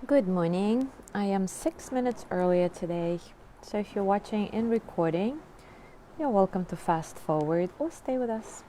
Good morning. I am 6 minutes earlier today, so if you're watching in recording, you're welcome to fast forward or stay with us.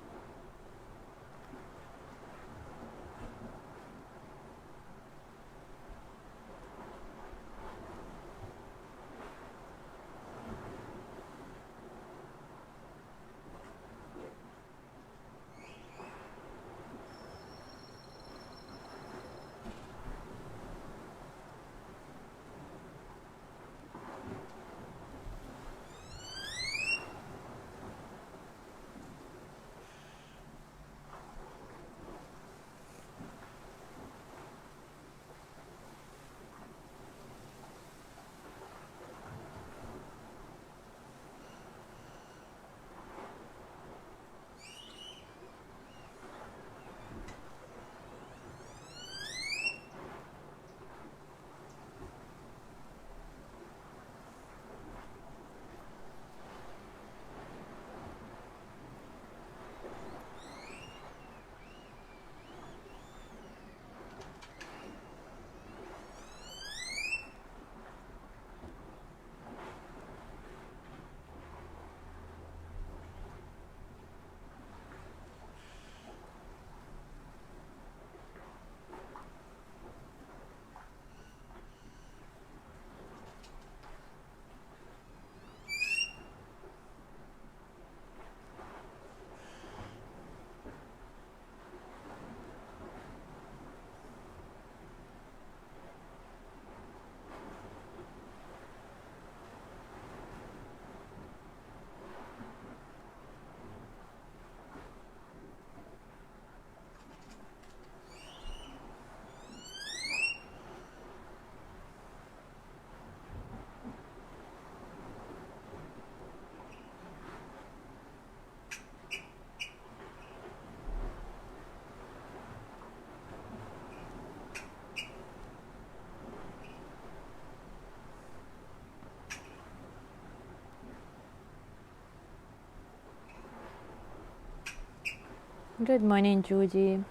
Good morning, Judy.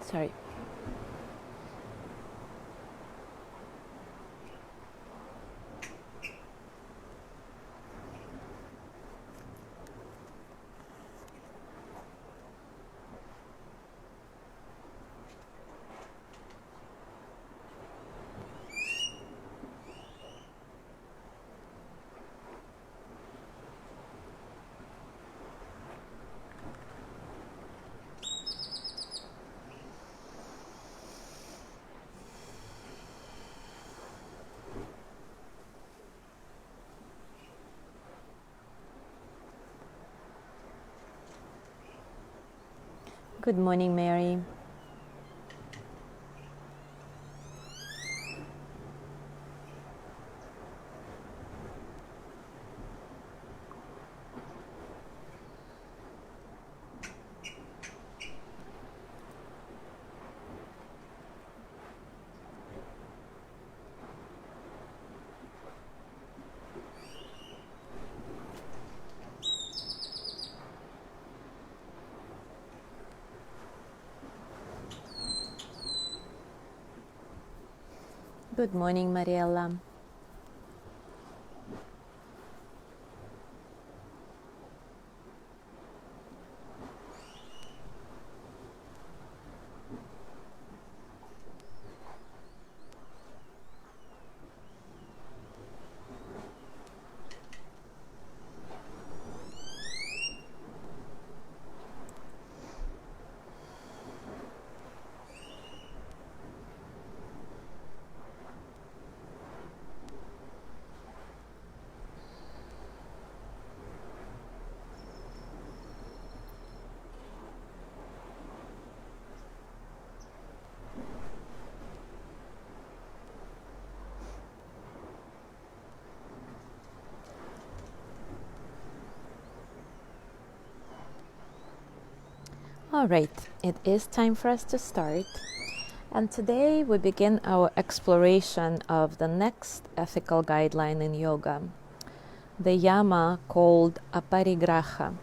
Sorry. Good morning, Mary. Good morning, Mariella. All right, it is time for us to start. And today we begin our exploration of the next ethical guideline in yoga, the yama called aparigraha,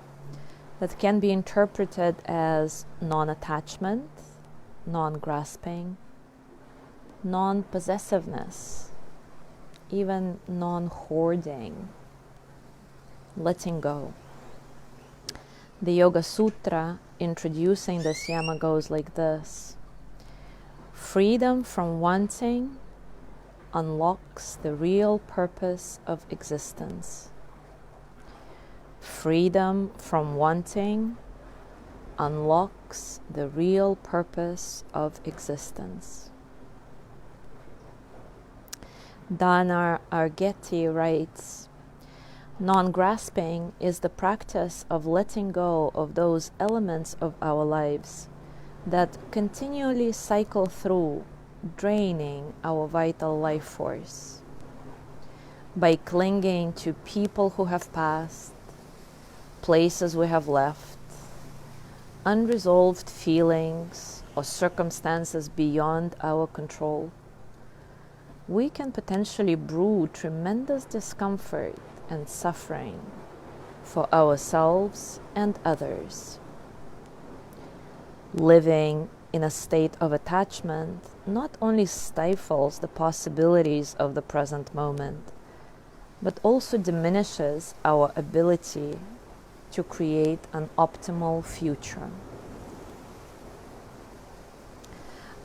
that can be interpreted as non-attachment, non-grasping, non-possessiveness, even non-hoarding, letting go. The Yoga Sutra introducing this yama goes like this: freedom from wanting unlocks the real purpose of existence. Freedom from wanting unlocks the real purpose of existence. Dana Argeti writes, non-grasping is the practice of letting go of those elements of our lives that continually cycle through, draining our vital life force. By clinging to people who have passed, places we have left, unresolved feelings, or circumstances beyond our control, we can potentially brew tremendous discomfort and suffering for ourselves and others. Living in a state of attachment not only stifles the possibilities of the present moment, but also diminishes our ability to create an optimal future.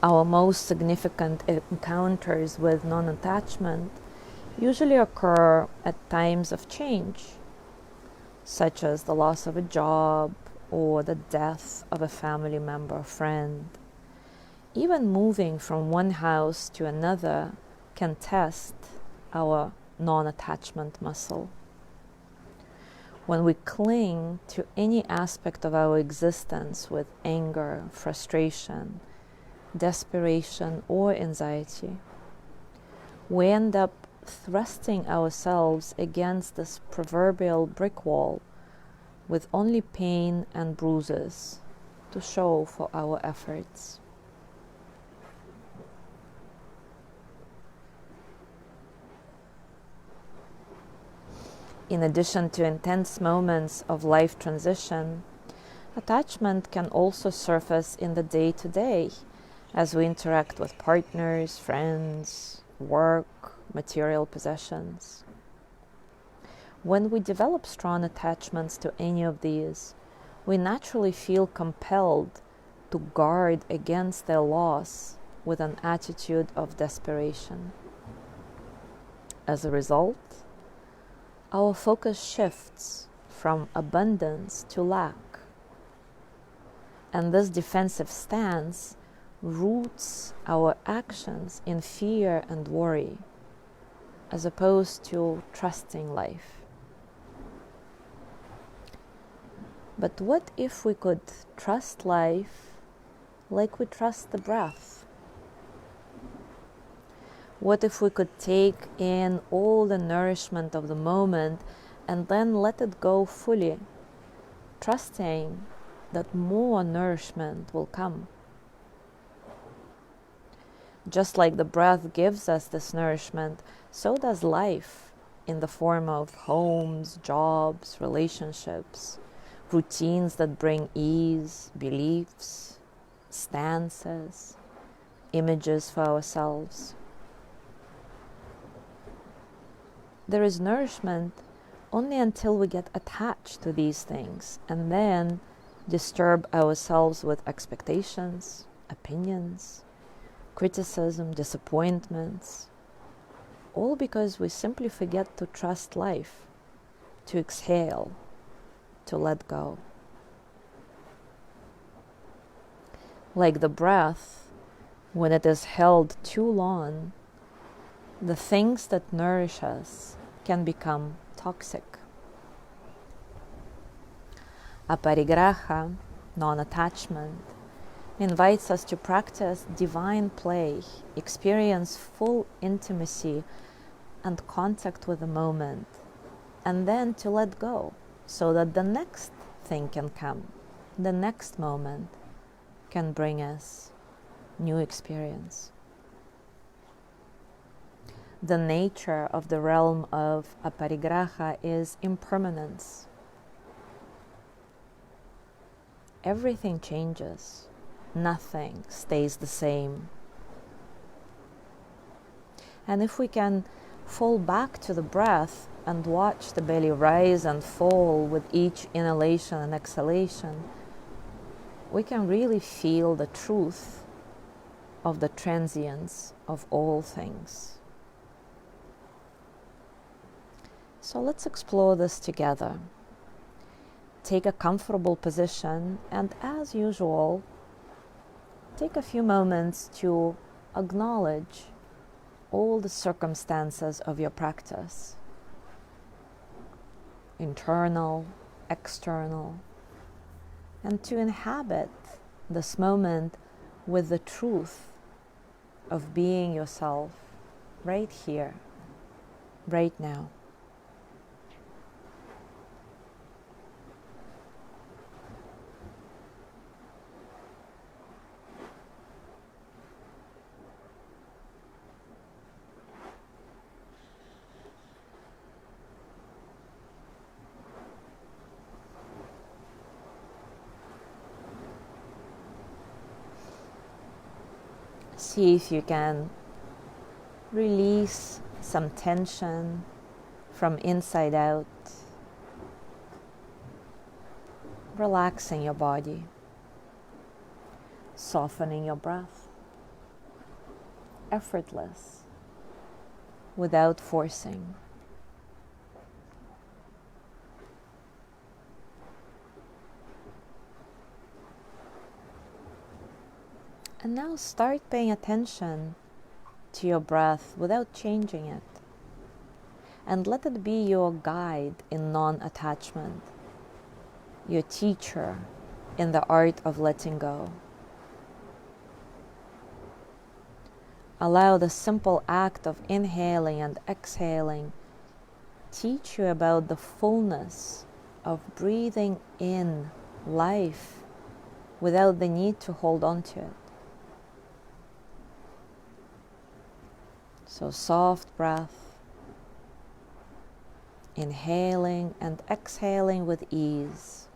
Our most significant encounters with non-attachment usually occur at times of change, such as the loss of a job or the death of a family member or friend. Even moving from one house to another can test our non-attachment muscle. When we cling to any aspect of our existence with anger, frustration, desperation, or anxiety, we end up thrusting ourselves against this proverbial brick wall with only pain and bruises to show for our efforts. In addition to intense moments of life transition, attachment can also surface in the day-to-day as we interact with partners, friends, work, material possessions. When we develop strong attachments to any of these, we naturally feel compelled to guard against their loss with an attitude of desperation. As a result, our focus shifts from abundance to lack, and this defensive stance roots our actions in fear and worry, as opposed to trusting life. But what if we could trust life like we trust the breath? What if we could take in all the nourishment of the moment and then let it go fully, trusting that more nourishment will come? Just like the breath gives us this nourishment, so does life in the form of homes, jobs, relationships, routines that bring ease, beliefs, stances, images for ourselves. there is nourishment only until we get attached to these things and then disturb ourselves with expectations, opinions, criticism, disappointments, all because we simply forget to trust life, to exhale, to let go. Like the breath, when it is held too long, the things that nourish us can become toxic. Aparigraha, non-attachment, invites us to practice divine play, experience full intimacy and contact with the moment, and then to let go so that the next thing can come, the next moment can bring us new experience. The nature of the realm of aparigraha is impermanence. Everything changes. Nothing stays the same. And if we can fall back to the breath and watch the belly rise and fall with each inhalation and exhalation, we can really feel the truth of the transience of all things. So let's explore this together. Take a comfortable position and, as usual, take a few moments to acknowledge all the circumstances of your practice, internal, external, and to inhabit this moment with the truth of being yourself right here, right now. See if you can release some tension from inside out, relaxing your body, softening your breath, effortless, without forcing. And now start paying attention to your breath without changing it. And let it be your guide in non-attachment, your teacher in the art of letting go. Allow the simple act of inhaling and exhaling teach you about the fullness of breathing in life without the need to hold on to it. So soft breath, inhaling and exhaling with ease,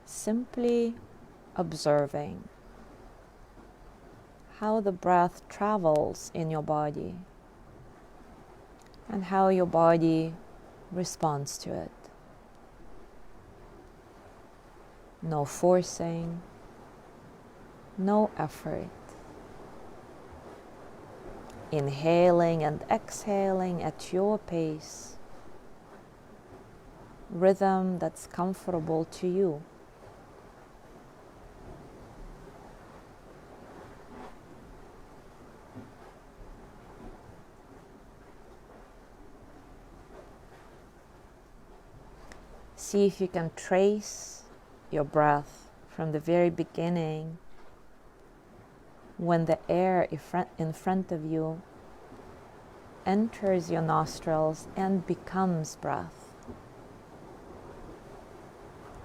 simply observing how the breath travels in your body and how your body responds to it. No forcing, no effort. Inhaling and exhaling at your pace, rhythm that's comfortable to you. See if you can trace your breath from the very beginning, when the air in front of you enters your nostrils and becomes breath,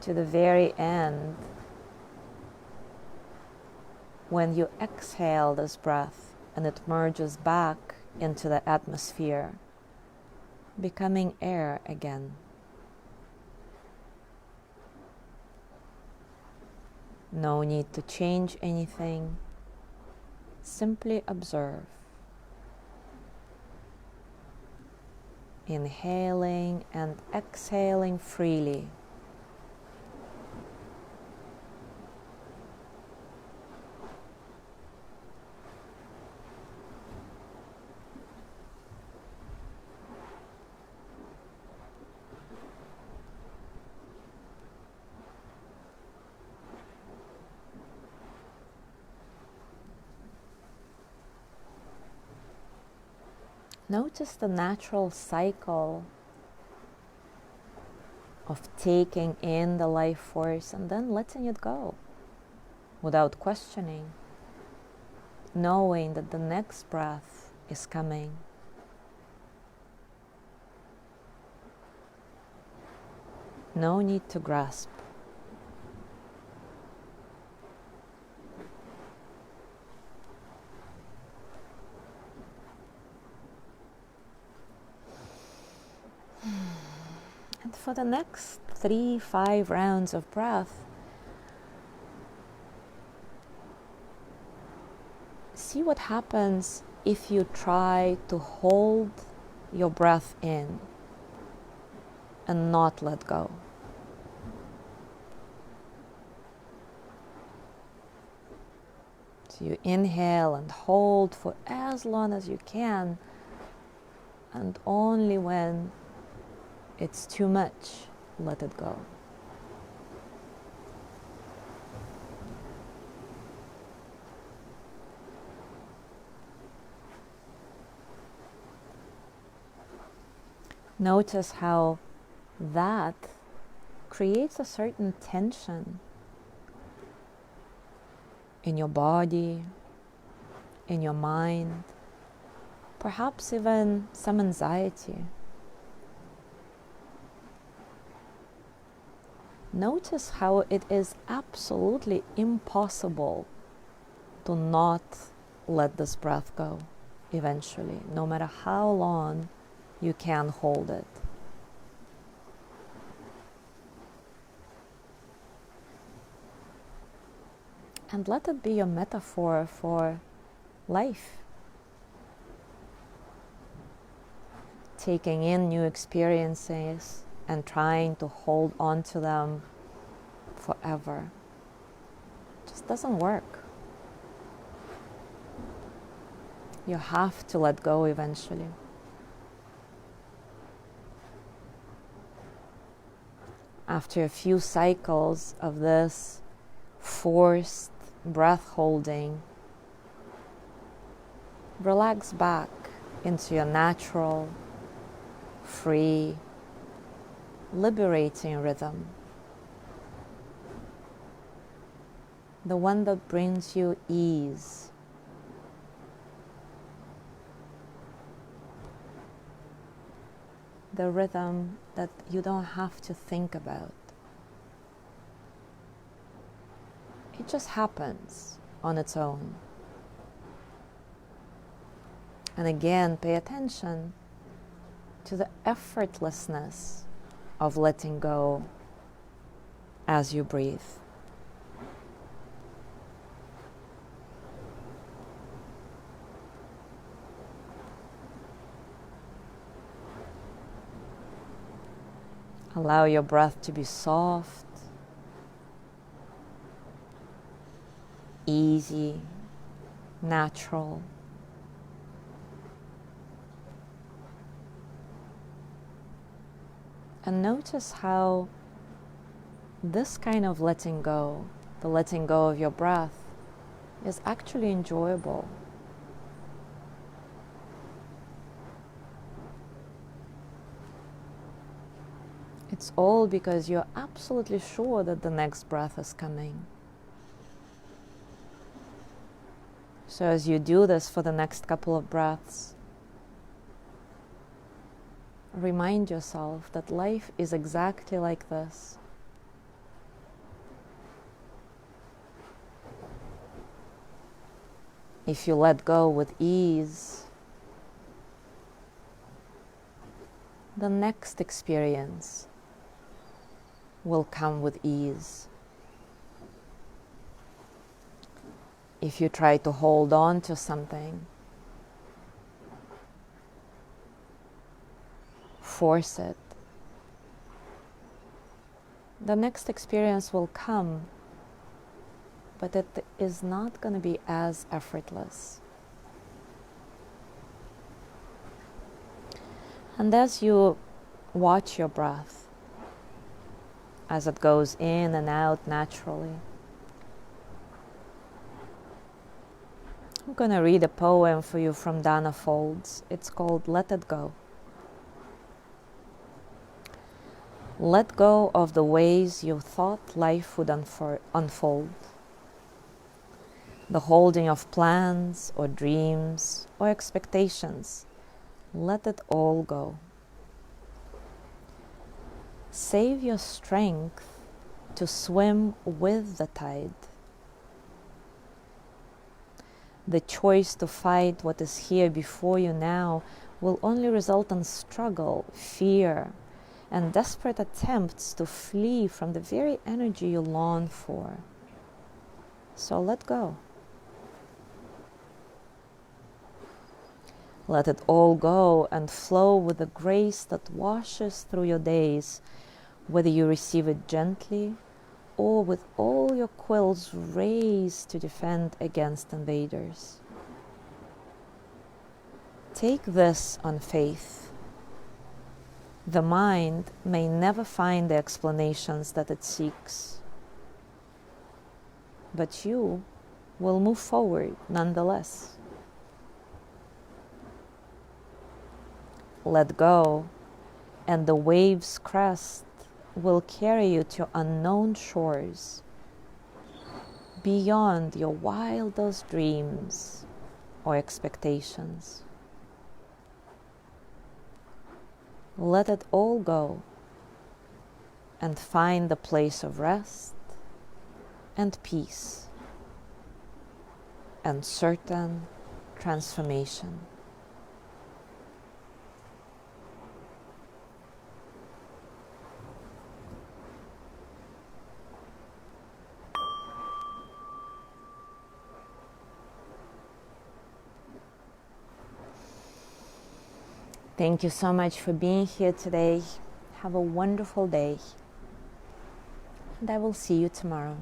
to the very end, when you exhale this breath and it merges back into the atmosphere, becoming air again. No need to change anything. Simply observe. inhaling and exhaling freely. Notice the natural cycle of taking in the life force and then letting it go without questioning, knowing that the next breath is coming. No need to grasp. And for the next 3-5 rounds of breath, see what happens if you try to hold your breath in and not let go. So you inhale and hold for as long as you can, and only when it's too much, let it go. Notice how that creates a certain tension in your body, in your mind, perhaps even some anxiety. Notice how it is absolutely impossible to not let this breath go eventually, no matter how long you can hold it. And let it be a metaphor for life. Taking in new experiences and trying to hold on to them forever just doesn't work. You have to let go eventually. After a few cycles of this forced breath holding, relax back into your natural, free, liberating rhythm. The one that brings you ease. The rhythm that you don't have to think about. It just happens on its own. And again, pay attention to the effortlessness of letting go as you breathe. Allow your breath to be soft, easy, natural. And notice how this kind of letting go, the letting go of your breath, is actually enjoyable. It's all because you're absolutely sure that the next breath is coming. So as you do this for the next couple of breaths, remind yourself that life is exactly like this. If you let go with ease, the next experience will come with ease. If you try to hold on to something, force it. The next experience will come, but it is not going to be as effortless. And as you watch your breath, as it goes in and out naturally, I'm going to read a poem for you from Dana Folds. It's called Let It Go. Let go of the ways you thought life would unfold. The holding of plans or dreams or expectations. Let it all go. Save your strength to swim with the tide. The choice to fight what is here before you now will only result in struggle, fear, and desperate attempts to flee from the very energy you long for. So let go. Let it all go and flow with the grace that washes through your days, whether you receive it gently or with all your quills raised to defend against invaders. Take this on faith. The mind may never find the explanations that it seeks, but you will move forward nonetheless. Let go, and the wave's crest will carry you to unknown shores, beyond your wildest dreams or expectations. Let it all go and find the place of rest and peace and certain transformation. Thank you so much for being here today. Have a wonderful day. And I will see you tomorrow.